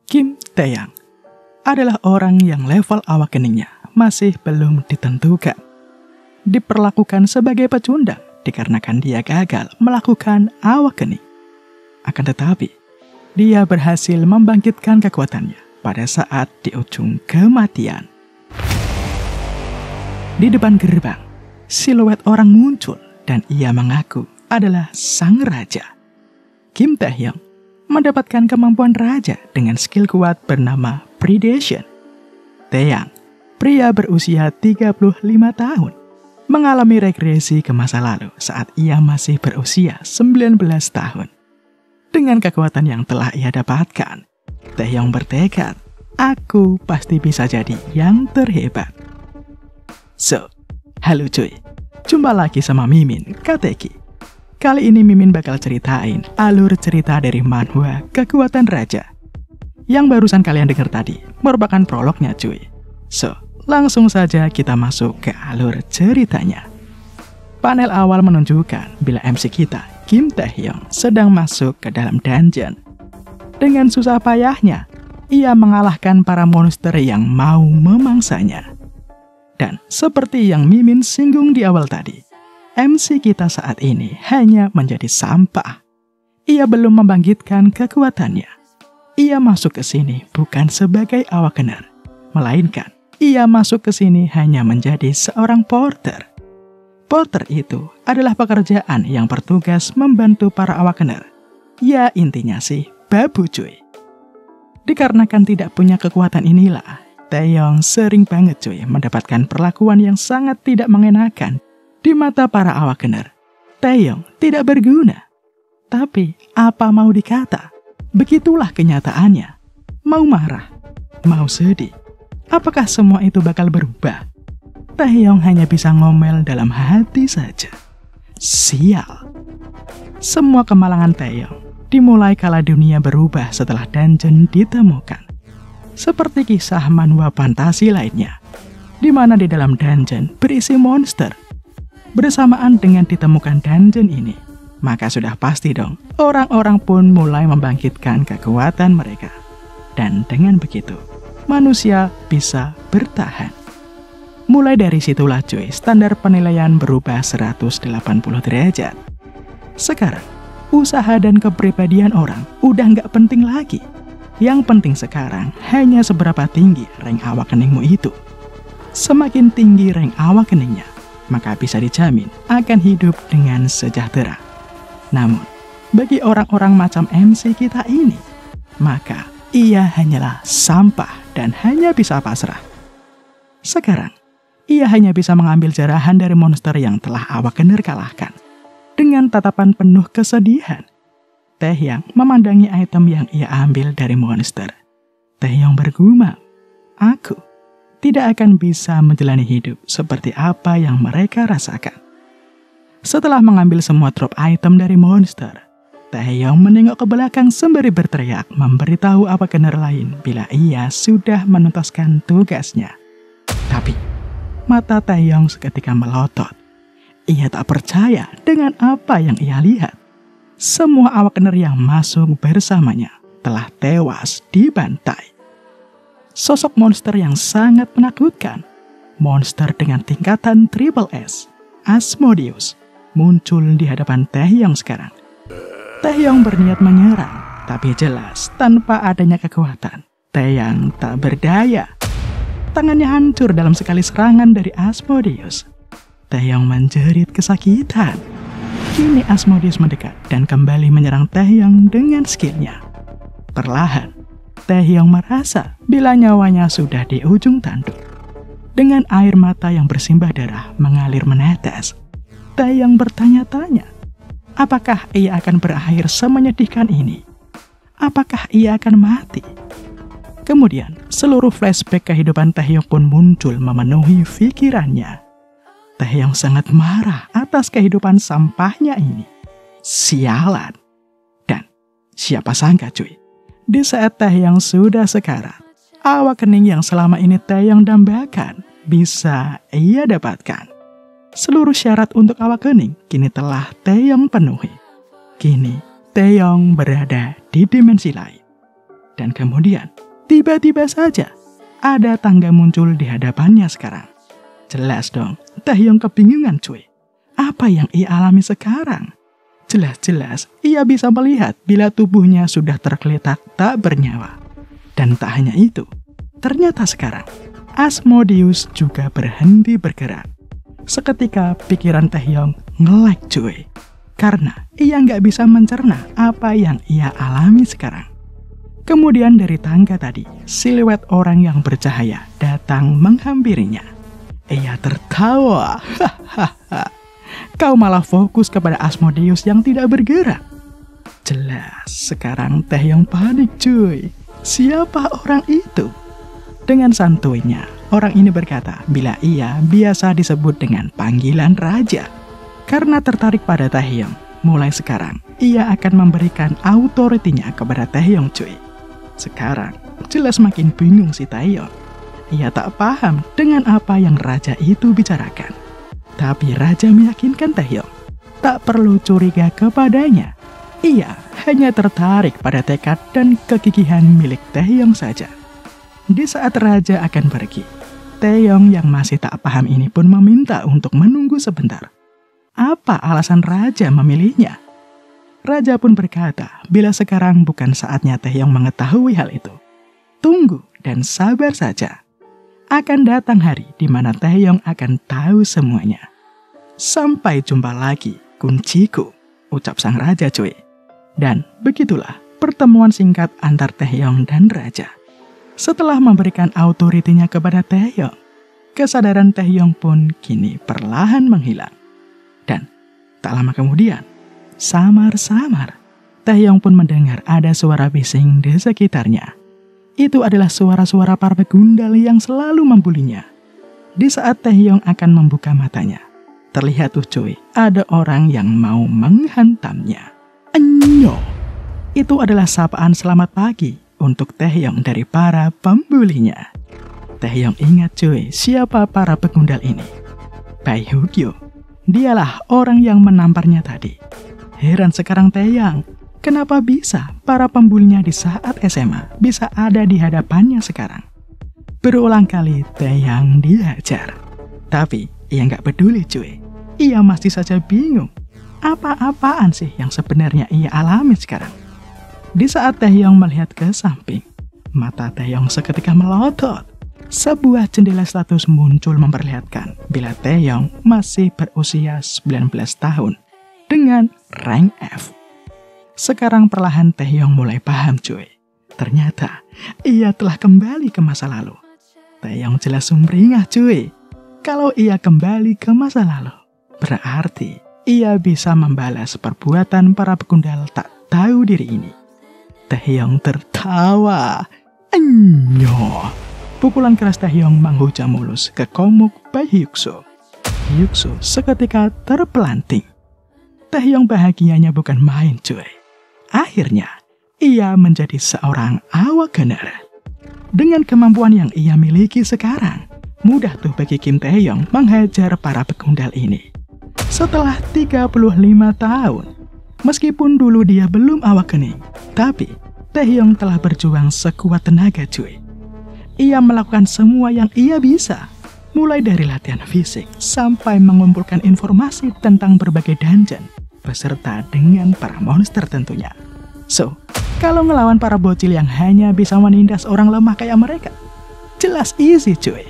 Kim Taeyang adalah orang yang level awakeningnya masih belum ditentukan. Diperlakukan sebagai pecundang dikarenakan dia gagal melakukan awakening. Akan tetapi, dia berhasil membangkitkan kekuatannya pada saat di ujung kematian. Di depan gerbang, siluet orang muncul dan ia mengaku adalah sang raja. Kim Taeyang mendapatkan kemampuan raja dengan skill kuat bernama Predation. Taeyang, pria berusia 35 tahun, mengalami regresi ke masa lalu saat ia masih berusia 19 tahun. Dengan kekuatan yang telah ia dapatkan, Taeyang bertekad, aku pasti bisa jadi yang terhebat. So, halo cuy, jumpa lagi sama Mimin Kateki. Kali ini Mimin bakal ceritain alur cerita dari manhwa Kekuatan Raja. Yang barusan kalian dengar tadi merupakan prolognya cuy. So, langsung saja kita masuk ke alur ceritanya. Panel awal menunjukkan bila MC kita, Kim Taeyang, sedang masuk ke dalam dungeon. Dengan susah payahnya, ia mengalahkan para monster yang mau memangsanya. Dan seperti yang Mimin singgung di awal tadi, MC kita saat ini hanya menjadi sampah. Ia belum membangkitkan kekuatannya. Ia masuk ke sini bukan sebagai awakener, melainkan ia masuk ke sini hanya menjadi seorang porter. Porter itu adalah pekerjaan yang bertugas membantu para awakener. Ya intinya sih, babu cuy. Dikarenakan tidak punya kekuatan inilah, Taeyang sering banget cuy mendapatkan perlakuan yang sangat tidak mengenakan di mata para awakener. Taeyang tidak berguna. Tapi apa mau dikata? Begitulah kenyataannya. Mau marah, mau sedih, apakah semua itu bakal berubah? Taeyang hanya bisa ngomel dalam hati saja. Sial. Semua kemalangan Taeyang dimulai kala dunia berubah setelah dungeon ditemukan. Seperti kisah manhwa fantasi lainnya, di mana di dalam dungeon berisi monster. Bersamaan dengan ditemukan dungeon ini, maka sudah pasti dong, orang-orang pun mulai membangkitkan kekuatan mereka. Dan dengan begitu, manusia bisa bertahan. Mulai dari situlah cuy, standar penilaian berubah 180 derajat. Sekarang, usaha dan kepribadian orang udah nggak penting lagi. Yang penting sekarang hanya seberapa tinggi rank awakeningmu itu. Semakin tinggi rank awakeningnya, maka bisa dijamin akan hidup dengan sejahtera. Namun, bagi orang-orang macam MC kita ini, maka ia hanyalah sampah dan hanya bisa pasrah. Sekarang, ia hanya bisa mengambil jarahan dari monster yang telah awakener kalahkan. Dengan tatapan penuh kesedihan, Taeyang memandangi item yang ia ambil dari monster. Taeyang bergumam, aku tidak akan bisa menjalani hidup seperti apa yang mereka rasakan. Setelah mengambil semua drop item dari monster, Taeyang menengok ke belakang sembari berteriak memberitahu awakener lain bila ia sudah menuntaskan tugasnya. Tapi, mata Taeyang seketika melotot. Ia tak percaya dengan apa yang ia lihat. Semua awakener yang masuk bersamanya telah tewas dibantai. Sosok monster yang sangat menakutkan, monster dengan tingkatan triple S, Asmodeus, muncul di hadapan Taeyang sekarang. Taeyang berniat menyerang, tapi jelas tanpa adanya kekuatan, Taeyang tak berdaya. Tangannya hancur dalam sekali serangan dari Asmodeus. Taeyang menjerit kesakitan. Kini Asmodeus mendekat dan kembali menyerang Taeyang dengan skillnya. Perlahan, Taeyang merasa bila nyawanya sudah di ujung tanduk. Dengan air mata yang bersimbah darah mengalir menetes, Taeyang bertanya-tanya, apakah ia akan berakhir semenyedihkan ini? Apakah ia akan mati? Kemudian, seluruh flashback kehidupan Taeyang pun muncul memenuhi pikirannya. Taeyang sangat marah atas kehidupan sampahnya ini. Sialan. Dan siapa sangka cuy, di saat Taeyang sudah sekarat, awakening yang selama ini Taeyang dambakan bisa ia dapatkan. Seluruh syarat untuk awakening kini telah Taeyong penuhi. Kini Taeyong berada di dimensi lain. Dan kemudian tiba-tiba saja ada tangga muncul di hadapannya sekarang. Jelas dong, Taeyong kebingungan cuy. Apa yang ia alami sekarang? Jelas-jelas ia bisa melihat bila tubuhnya sudah tergeletak tak bernyawa. Dan tak hanya itu, ternyata sekarang Asmodeus juga berhenti bergerak. Seketika pikiran Taeyong nge-lag cuy. Karena ia nggak bisa mencerna apa yang ia alami sekarang. Kemudian dari tangga tadi, siluet orang yang bercahaya datang menghampirinya. Ia tertawa. Hahaha. Kau malah fokus kepada Asmodeus yang tidak bergerak. Jelas, sekarang Taeyong panik cuy. Siapa orang itu? Dengan santuinya, orang ini berkata bila ia biasa disebut dengan panggilan raja. Karena tertarik pada Taeyong, mulai sekarang ia akan memberikan autoritinya kepada Taeyong cuy. Sekarang, jelas makin bingung si Taeyong. Ia tak paham dengan apa yang raja itu bicarakan. Tapi raja meyakinkan Taeyong tak perlu curiga kepadanya. Ia hanya tertarik pada tekad dan kegigihan milik Taeyong saja. Di saat raja akan pergi, Taeyong yang masih tak paham ini pun meminta untuk menunggu sebentar. Apa alasan raja memilihnya? Raja pun berkata bila sekarang bukan saatnya Taeyong mengetahui hal itu. Tunggu dan sabar saja. Akan datang hari di mana Taeyong akan tahu semuanya. Sampai jumpa lagi, kunciku, ucap sang raja cuy. Dan begitulah pertemuan singkat antar Taeyong dan raja. Setelah memberikan autoritinya kepada Taeyong, kesadaran Taeyong pun kini perlahan menghilang. Dan tak lama kemudian, samar-samar, Taeyong pun mendengar ada suara bising di sekitarnya. Itu adalah suara-suara para begundal yang selalu membulinya. Di saat Taeyong akan membuka matanya, terlihat tuh cuy, ada orang yang mau menghantamnya. Enyo! Itu adalah sapaan selamat pagi untuk Taeyong dari para pembulinya. Taeyong ingat cuy, siapa para begundal ini? Bai Hugyo. Dialah orang yang menamparnya tadi. Heran sekarang Taeyong, kenapa bisa para pembulinya di saat SMA bisa ada di hadapannya sekarang? Berulang kali Taeyong dihajar. Tapi ia nggak peduli cuy. Ia masih saja bingung. Apa-apaan sih yang sebenarnya ia alami sekarang? Di saat Taeyong melihat ke samping, mata Taeyong seketika melotot. Sebuah jendela status muncul memperlihatkan bila Taeyong masih berusia 19 tahun dengan rank F. Sekarang perlahan Taeyong mulai paham cuy. Ternyata ia telah kembali ke masa lalu. Taeyong jelas sumringah cuy. Kalau ia kembali ke masa lalu, berarti ia bisa membalas perbuatan para begundal tak tahu diri ini. Taeyong tertawa. Enyo. Pukulan keras Taeyong menghujam mulus ke komuk Bai Hyuksu. Hyuksu seketika terpelanting. Taeyong bahagianya bukan main cuy. Akhirnya, ia menjadi seorang awakener. Dengan kemampuan yang ia miliki sekarang, mudah tuh bagi Kim Taeyong menghajar para begundal ini. Setelah 35 tahun, meskipun dulu dia belum awakening, tapi Taeyong telah berjuang sekuat tenaga cuy. Ia melakukan semua yang ia bisa, mulai dari latihan fisik sampai mengumpulkan informasi tentang berbagai dungeon, beserta dengan para monster tentunya. So, kalau ngelawan para bocil yang hanya bisa menindas orang lemah kayak mereka, jelas easy cuy.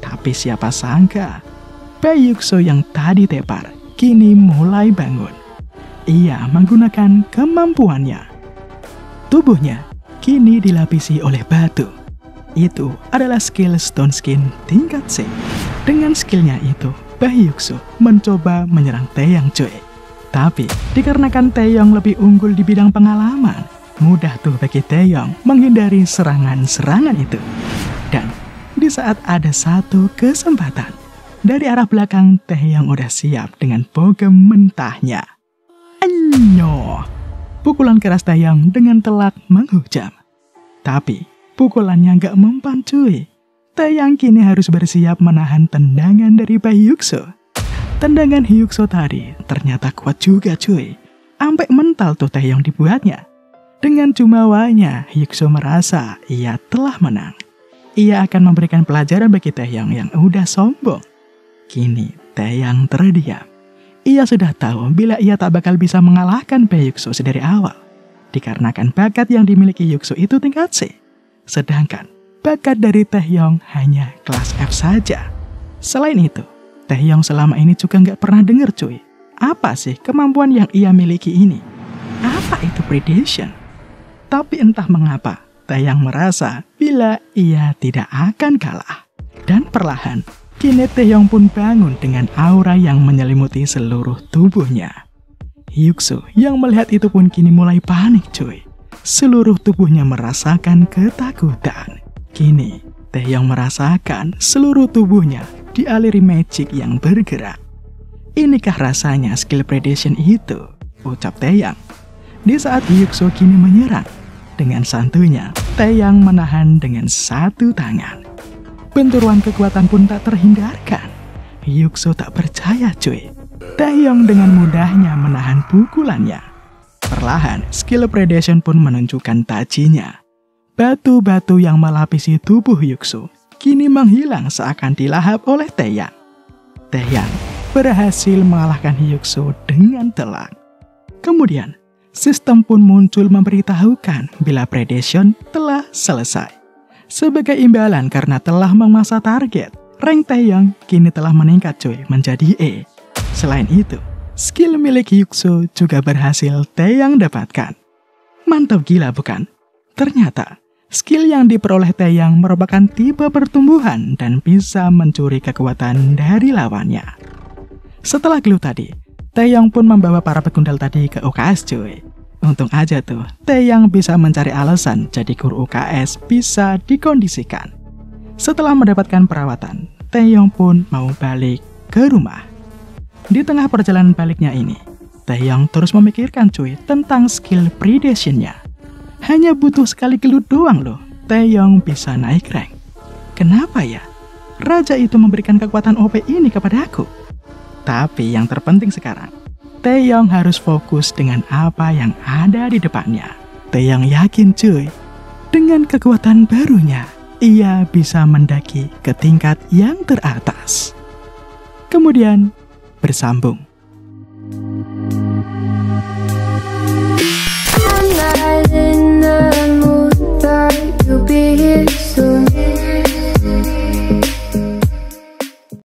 Tapi siapa sangka, Bai Hyuksu yang tadi tepar, kini mulai bangun. Ia menggunakan kemampuannya. Tubuhnya kini dilapisi oleh batu. Itu adalah skill Stone Skin tingkat C. Dengan skillnya itu, Bai Hyuksu mencoba menyerang Taeyong cuy. Tapi dikarenakan Taeyong lebih unggul di bidang pengalaman, mudah tuh bagi Taeyong menghindari serangan-serangan itu. Dan di saat ada satu kesempatan, dari arah belakang Taeyong udah siap dengan bogem mentahnya. Enyo! Pukulan keras Taeyong dengan telak menghujam. Tapi pukulannya gak mempan cuy. Taeyong kini harus bersiap menahan tendangan dari Bai Hyuksu. Tendangan Hyuxo tadi ternyata kuat juga cuy. Sampai mental tuh teh yang dibuatnya. Dengan jumawanya, Hyuxo merasa ia telah menang. Ia akan memberikan pelajaran bagi Taeyang yang udah sombong. Kini, Taeyang terdiam. Ia sudah tahu bila ia tak bakal bisa mengalahkan Hyuxo dari awal. Dikarenakan bakat yang dimiliki Hyuxo itu tingkat C. Sedangkan, bakat dari Taeyang hanya kelas F saja. Selain itu, Taeyang selama ini juga nggak pernah dengar cuy. Apa sih kemampuan yang ia miliki ini? Apa itu predation? Tapi entah mengapa, Taeyang merasa bila ia tidak akan kalah. Dan perlahan, kini Taeyang pun bangun dengan aura yang menyelimuti seluruh tubuhnya. Hyuxo yang melihat itu pun kini mulai panik cuy. Seluruh tubuhnya merasakan ketakutan. Kini, Taeyang merasakan seluruh tubuhnya dialiri magic yang bergerak. Inikah rasanya skill predation itu? Ucap Taeyang. Di saat Hyuxo kini menyerang, dengan santunya, Taeyang menahan dengan satu tangan. Benturan kekuatan pun tak terhindarkan. Hyuxo tak percaya cuy. Taeyang dengan mudahnya menahan pukulannya. Perlahan, skill predation pun menunjukkan tajinya. Batu-batu yang melapisi tubuh Hyuxo kini menghilang seakan dilahap oleh Taeyang. Taeyang berhasil mengalahkan Hyuxo dengan telak. Kemudian, sistem pun muncul memberitahukan bila predation telah selesai. Sebagai imbalan karena telah memangsa target, rank Taeyang kini telah meningkat cuy menjadi E. Selain itu, skill milik Hyuxo juga berhasil Taeyang dapatkan. Mantap gila bukan? Ternyata, skill yang diperoleh Taeyang merupakan tipe pertumbuhan dan bisa mencuri kekuatan dari lawannya. Setelah clue tadi, Taeyang pun membawa para pegundal tadi ke UKS cuy. Untung aja tuh, Taeyang bisa mencari alasan jadi guru UKS bisa dikondisikan. Setelah mendapatkan perawatan, Taeyang pun mau balik ke rumah. Di tengah perjalanan baliknya ini, Taeyang terus memikirkan cuy tentang skill predation-nya. Hanya butuh sekali clue doang loh, Taeyang bisa naik rank. Kenapa ya? Raja itu memberikan kekuatan OP ini kepada aku. Tapi yang terpenting sekarang, Taeyang harus fokus dengan apa yang ada di depannya. Taeyang yakin cuy, dengan kekuatan barunya, ia bisa mendaki ke tingkat yang teratas. Kemudian, bersambung.